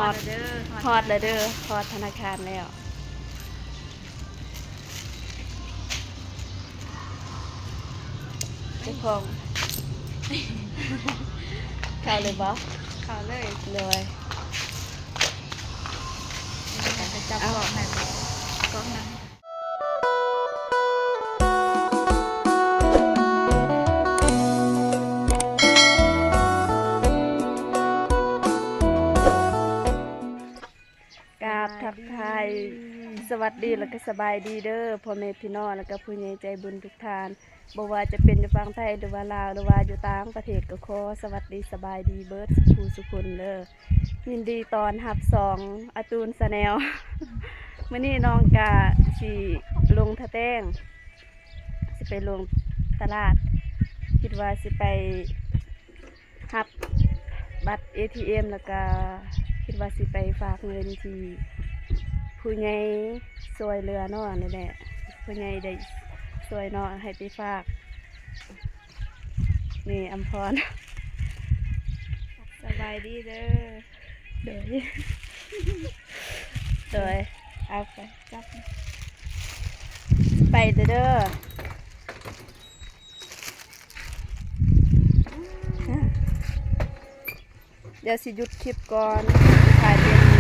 อดฮอดเลยเด้อฮอดธนาคารแล้วเจ้าของเข้าเลยบ่เขาเลยเลยจะจับกล่องไหนกล่องนั้นกราบทักทายสวัสดีแล้วก็สบายดีเด้อพ่อแม่พี่น้องแล้วก็ผู้ใหญ่ใจบุญทุกท่านบ่ว่าจะเป็นอยู่ฝั่งไทยหรือว่าลาวหรือว่าอยู่ต่างประเทศก็ขอสวัสดีสบายดีเบิดสุขคนเด้อยินดีตอนรับ2อาตูนสแนล มื้อนี้น้องกะสิลงทะแต้งสิไปลงตลาดคิดว่าสิไปรับบัตร ATM แล้วก็คิดว่าสิไปฝากเงินที่ผู้ใหญ่ช่วยเหลือเนาะนี่แหละผู้ใหญ่ได้ช่วยเนาะให้ไปฝากนี่อำพร สบายดีเด้อ เดยเดยเอาไป จับ ไปเด้อเดี๋ยวสิหยุดคลิปก่อนถ่ายเป็นอย่างนี้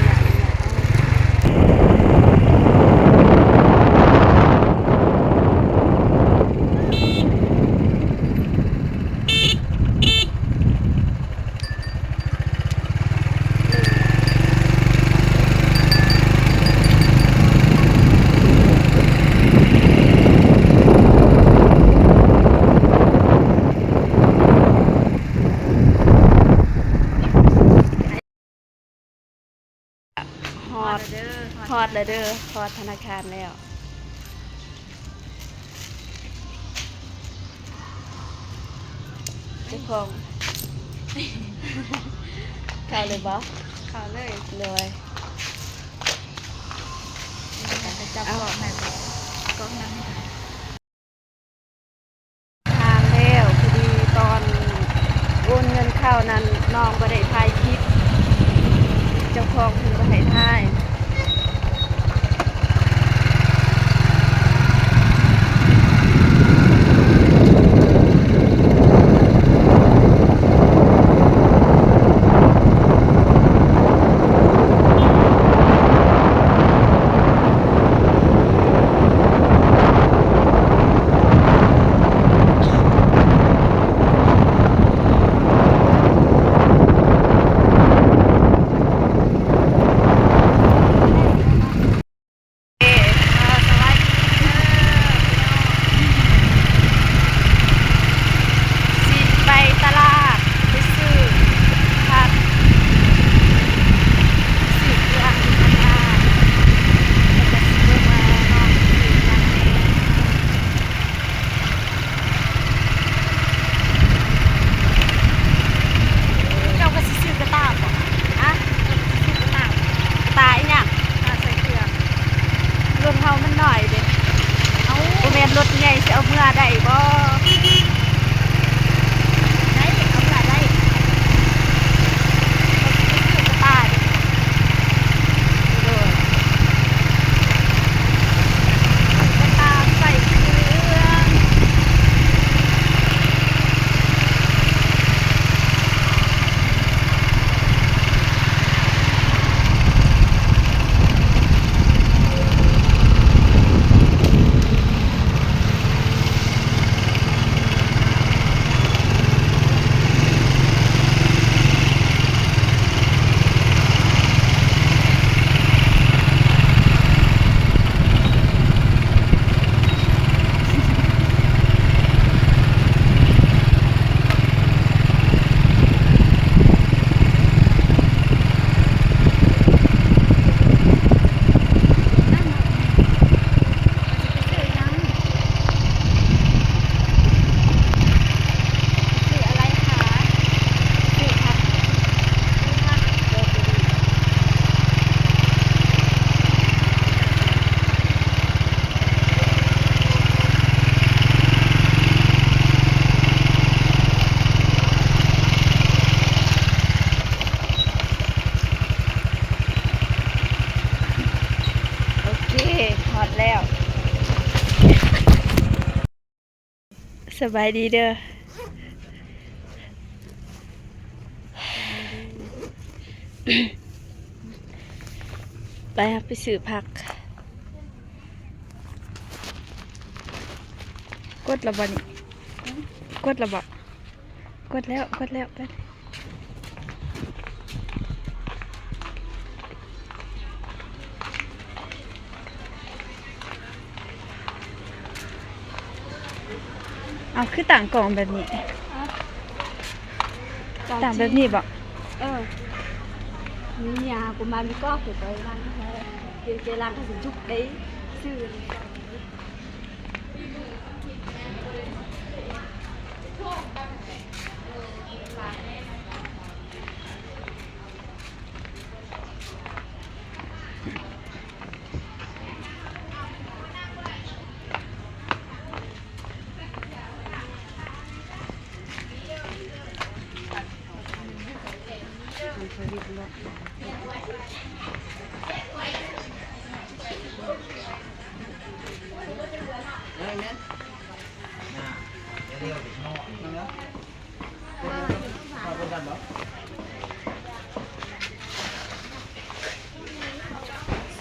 ฮอดฮอดเลยเด้อฮอดธนาคารแล้วเจ้าของเข้าเลยบ่ เขาเลย เลย จะจับกล่องไหนกล่องนั้น ทางแล้วพอดีตอนโอนเงินเข้านั้นน้องบ่ได้ถ่ายคลิปเจ้าของเพิ่นบ่ให้ถ่าย สบายดีเด้อไปครับไปซื้อผักกดระบนี่กดระบกดแล้วไปเอาคือต่างกล่องแบบนี้ต่างแบบนี้บอกมีnhà của mà mi có phải tới lăng cái lăng cái gì chút đấy sư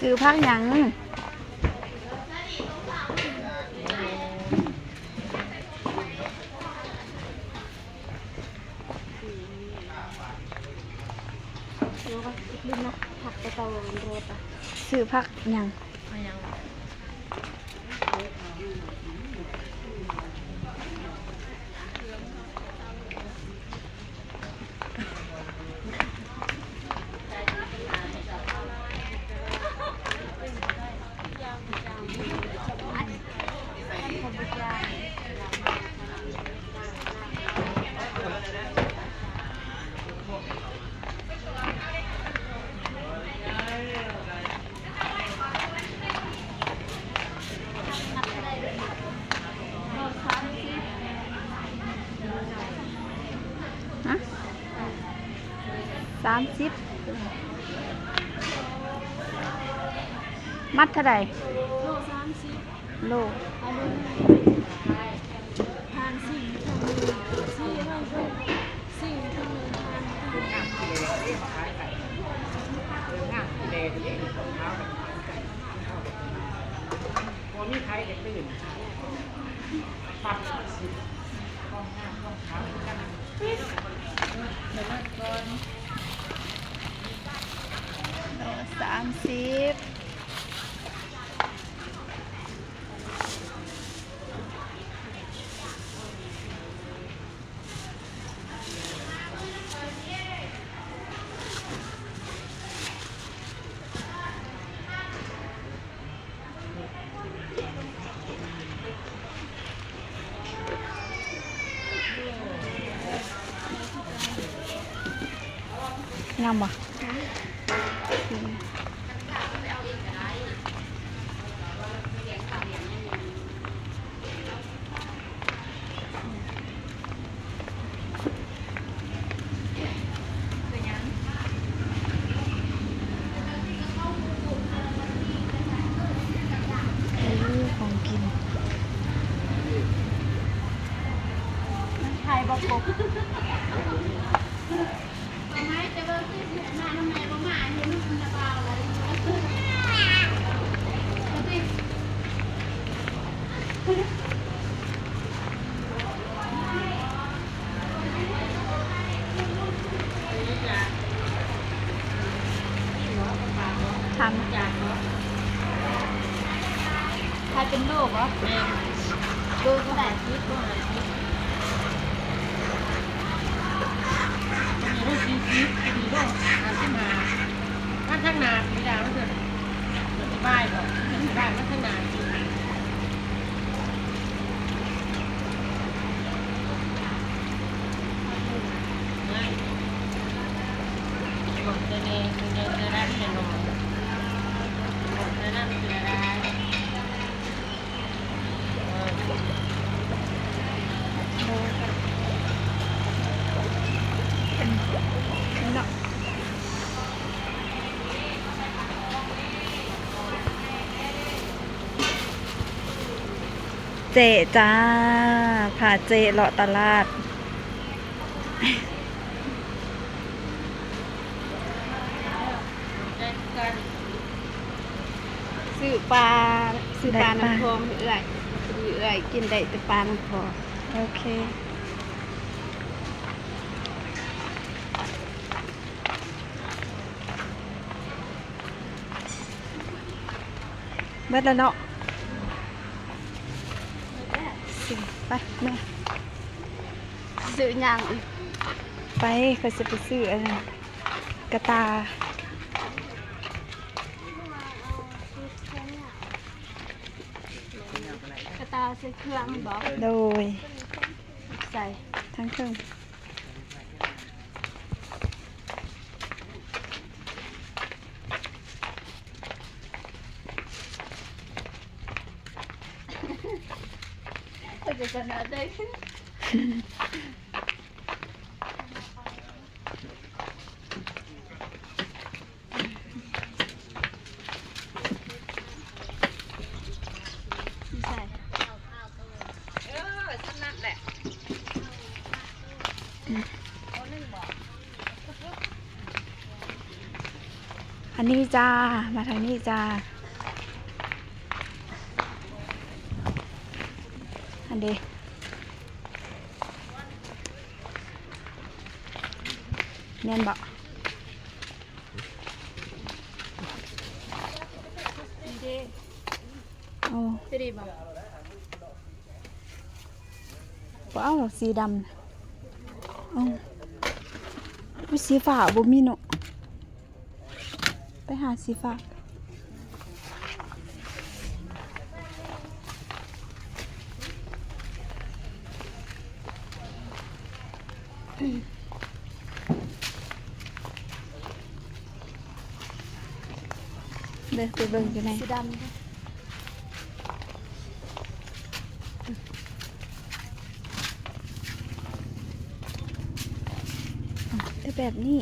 ซื้อผักหยังซื้อผักหยัง30มัดเท่าไหร่โล30งามบ่ของกินไทยบ่กบทำใครเป็นโรคเหรอดูเท่าไหร่คิดว่ามีรูปชีวิตมีรูปอาขึ้นมาถ้าทั้งนามีดาวก็คืออธิบายบอกอธิบายว่าทั้งนาจริงบอกเดนเดนเดนเดนได้เดนลงบอกเดนนั่นคืออะไรใจ เจจ้าพาเจเลาะตลาดซื้อปลาน้ำทองเอื่อยกินได้แต่ปลาน้ำทองโอเคเบิดแล้วเนาะไปแม่ซื้อยังอีกไปเขาจะไปซื้ออะไรกระตากระตาใส่เครื่องบอกโดยใส่ทั้งเครื่องจะชนะได้อันนี้จ้ามาทางนี้จ้าอันเดแน่นบ่โอ้จะดีบ่เอาสีดำเอาสีฟ้าบ่มีเนาะไปหาสีฟ้าเดินไปเบิ่งอยู่ไหนสีดำแต่แบบนี้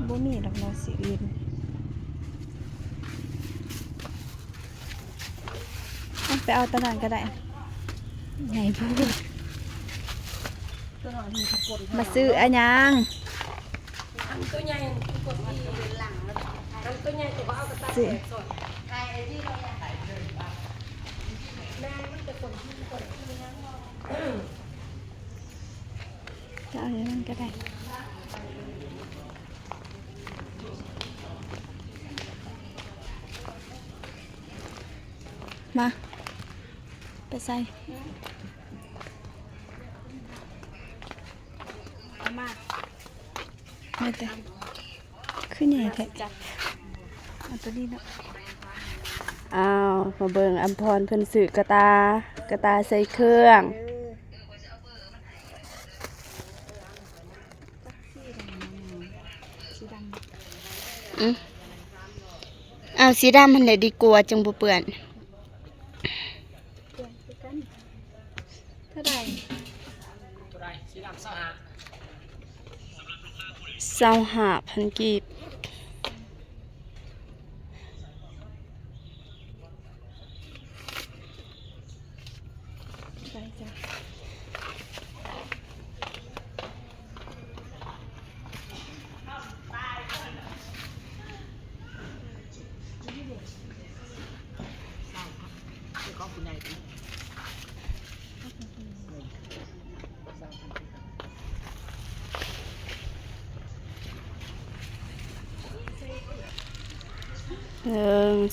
บ่มีดอกเนาะสีอื่นไปเอาตะนานก็ได้ไงพูดมาซื้ออันยังตัวใหญ่ตัวหลังตัวใหญ่ตัวเอากระต่ายซื้อจะเอาอย่างนั้นก็ได้มาไปใส่มาไม่แต่ขึ้นใหญ่แท้เอาตัวนี้เนาะอ้าวมาเบิ่งอัมพรเพิ่นซื้อกระตาใส่เครื่องเอาสีดำมันเลยดีกว่าจังบ่เปื้อนเท่าไหร่สีดำ25,000 กีบ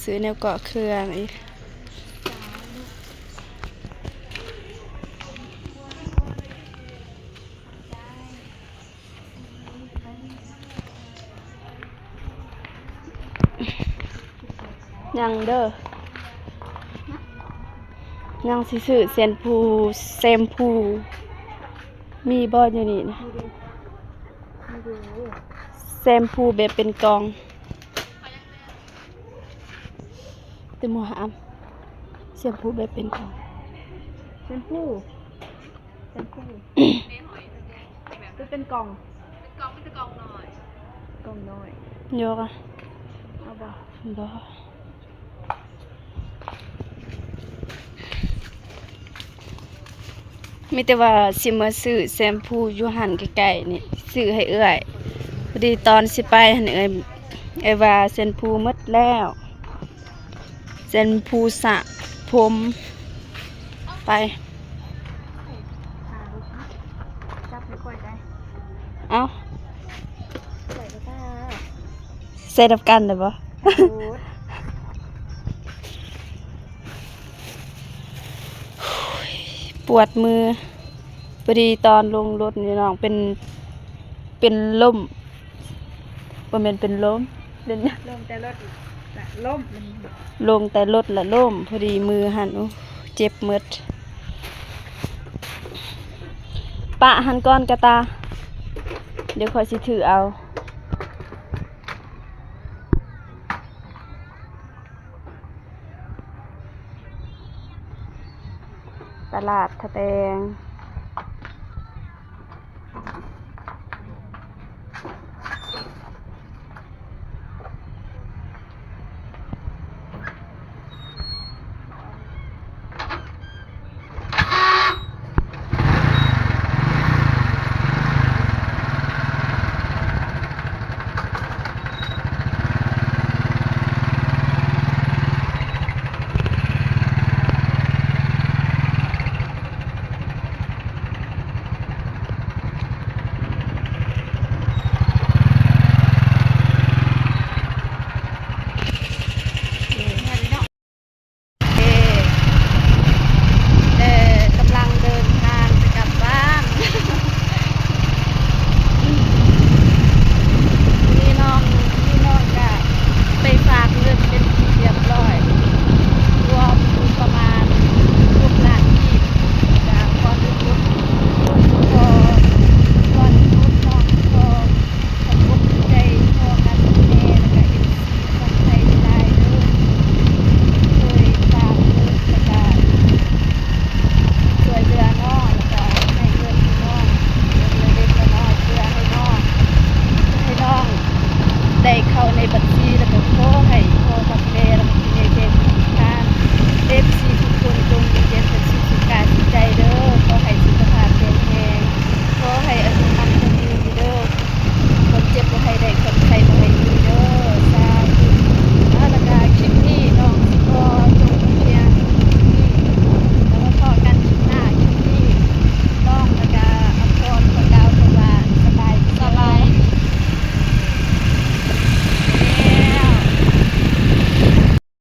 ซื้อแนวเกาะเครื่องอีกยังเด้อยังสิซื้อแชมพูมีบ่อยู่นี่นะแชมพูแบบเป็นกองเต็มหัวหามแชมพูแบบเป็นกองแชมพูเป็นกล่องเป็นกล่องน้อยโยกอ่ะ เอาบ่ บ่มีแต่ว่าสิมาซื้อแชมพูอยู่หันใกล้ๆนี่ซื้อให้เอื้อยพอดีตอนสิไปหั่นเอ้ยว่าแชมพูหมดแล้วแชมพูสระผมไป จับไม่ค่อยได้ เอ้า ใส่ก็ได้ ใส่ดับกันได้บ่ พูด ปวดมือพอดีตอนลงรถนี่น้องเป็นลมบ่แม่นเป็นลมเป็น ลมแต่รถน่ะล่มมัน ลงแต่รถละล่มพอดีมือหันโอ้เจ็บหมดปะหันก้อนกระตา เดี๋ยวขอยสิถือเอา ตลาดทะแตง